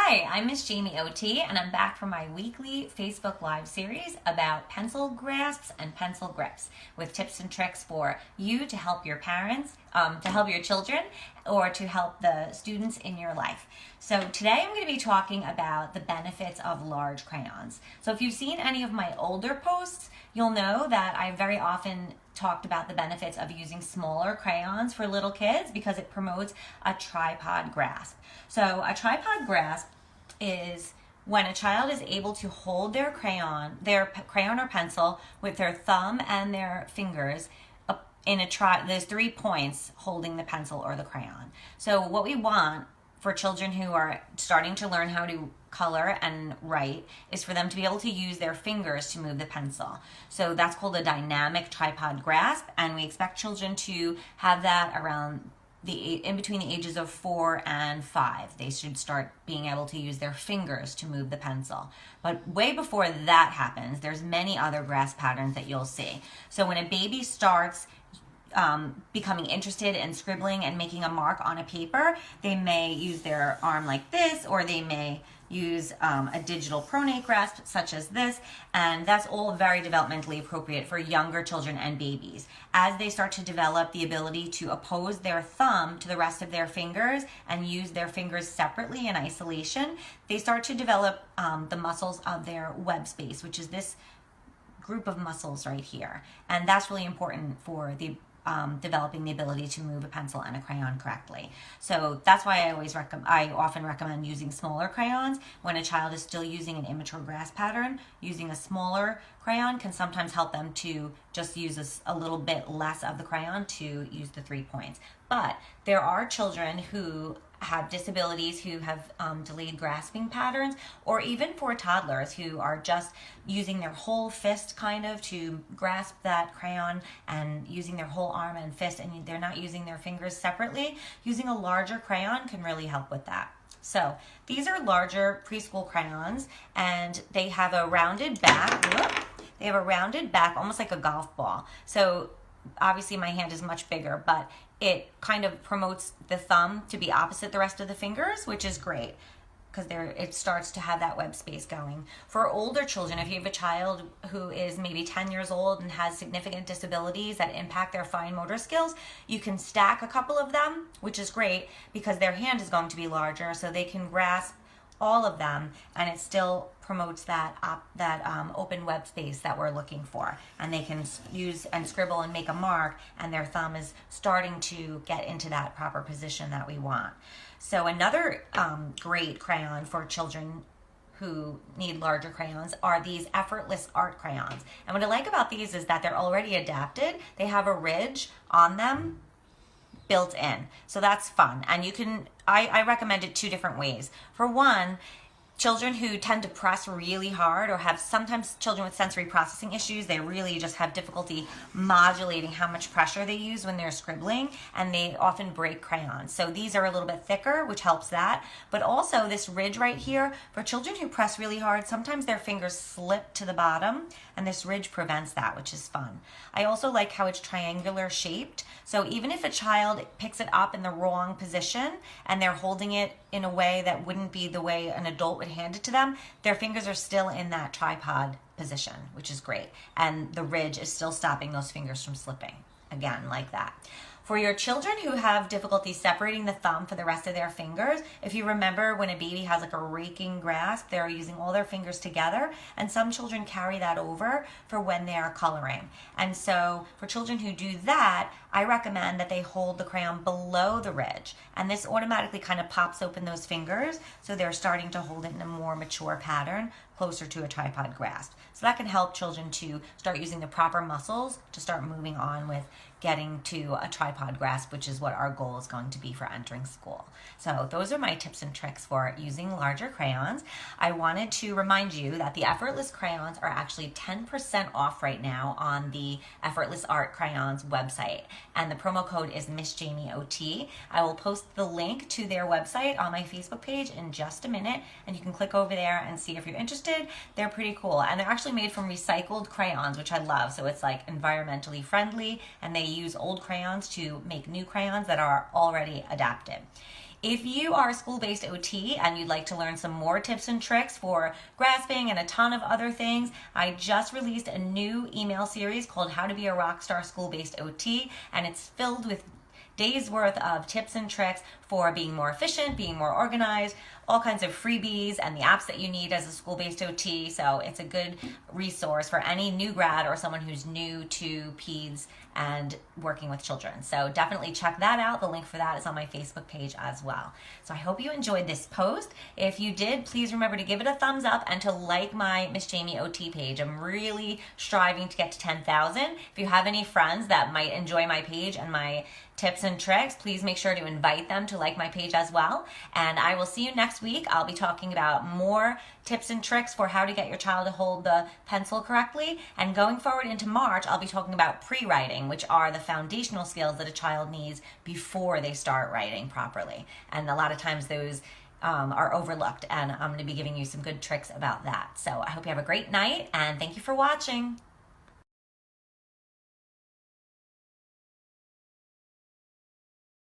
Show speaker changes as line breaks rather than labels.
Hi, I'm Miss Jaime OT, and I'm back for my weekly Facebook Live series about pencil grasps and pencil grips with tips and tricks for you to help your parents, to help your children, or to help the students in your life. So today I'm going to be talking about the benefits of large crayons. So if you've seen any of my older posts, you'll know that I very often talked about the benefits of using smaller crayons for little kids because it promotes a tripod grasp. So a tripod grasp is when a child is able to hold their crayon or pencil with their thumb and their fingers in there's 3 points holding the pencil or the crayon. So what we want for children who are starting to learn how to color and write is for them to be able to use their fingers to move the pencil. So that's called a dynamic tripod grasp, and we expect children to have that around in between the ages of 4 and 5. They should start being able to use their fingers to move the pencil. But way before that happens, there's many other grasp patterns that you'll see. So when a baby starts becoming interested in scribbling and making a mark on a paper, they may use their arm like this, or they may use a digital pronate grasp such as this, and that's all very developmentally appropriate for younger children and babies. As they start to develop the ability to oppose their thumb to the rest of their fingers and use their fingers separately in isolation, they start to develop the muscles of their web space, which is this group of muscles right here, and that's really important for the developing the ability to move a pencil and a crayon correctly. So that's why I often recommend using smaller crayons when a child is still using an immature grasp pattern. Using a smaller crayon can sometimes help them to just use a little bit less of the crayon to use the 3 points. But there are children who have disabilities, who have delayed grasping patterns, or even for toddlers who are just using their whole fist kind of to grasp that crayon and using their whole arm and fist, and they're not using their fingers separately. Using a larger crayon can really help with that. So these are larger preschool crayons, and they have a rounded back. They have a rounded back, almost like a golf ball. So obviously my hand is much bigger, but it kind of promotes the thumb to be opposite the rest of the fingers, which is great because it starts to have that web space going. For older children, if you have a child who is maybe 10 years old and has significant disabilities that impact their fine motor skills, you can stack a couple of them, which is great because their hand is going to be larger, so they can grasp all of them, and it still promotes that open web space that we're looking for, and they can use and scribble and make a mark, and their thumb is starting to get into that proper position that we want. So another great crayon for children who need larger crayons are these effortless art crayons. And what I like about these is that they're already adapted. They have a ridge on them built in, so that's fun. And I recommend it 2 different ways. For one, children who tend to press really hard, or have sometimes children with sensory processing issues, they really just have difficulty modulating how much pressure they use when they're scribbling, and they often break crayons. So these are a little bit thicker, which helps that. But also this ridge right here, for children who press really hard, sometimes their fingers slip to the bottom, and this ridge prevents that, which is fun. I also like how it's triangular shaped. So even if a child picks it up in the wrong position and they're holding it in a way that wouldn't be the way an adult would hand it to them, their fingers are still in that tripod position, which is great. And the ridge is still stopping those fingers from slipping. Again, like that. For your children who have difficulty separating the thumb for the rest of their fingers, if you remember when a baby has like a raking grasp, they're using all their fingers together, and some children carry that over for when they are coloring. And so for children who do that, I recommend that they hold the crayon below the ridge, and this automatically kind of pops open those fingers, so they're starting to hold it in a more mature pattern, closer to a tripod grasp. So that can help children to start using the proper muscles to start moving on with getting to a tripod grasp, which is what our goal is going to be for entering school. So those are my tips and tricks for using larger crayons. I wanted to remind you that the Effortless crayons are actually 10% off right now on the Effortless Art Crayons website, and the promo code is Miss Jaime OT. I will post the link to their website on my Facebook page in just a minute, and you can click over there and see if you're interested. They're pretty cool, and they're actually made from recycled crayons, which I love. So it's like environmentally friendly, and they use old crayons to make new crayons that are already adapted. If you are a school-based OT and you'd like to learn some more tips and tricks for grasping and a ton of other things, I just released a new email series called How to Be a Rockstar School-Based OT, and it's filled with days worth of tips and tricks for being more efficient, being more organized, all kinds of freebies and the apps that you need as a school-based OT. So it's a good resource for any new grad or someone who's new to peds and working with children. So definitely check that out. The link for that is on my Facebook page as well. So I hope you enjoyed this post. If you did, please remember to give it a thumbs up and to like my Miss Jaime OT page. I'm really striving to get to 10,000. If you have any friends that might enjoy my page and my tips and tricks, please make sure to invite them to like my page as well. And I will see you next week. I'll be talking about more tips and tricks for how to get your child to hold the pencil correctly. And going forward into March, I'll be talking about pre-writing, which are the foundational skills that a child needs before they start writing properly. And a lot of times those are overlooked, and I'm going to be giving you some good tricks about that. So I hope you have a great night, and thank you for watching.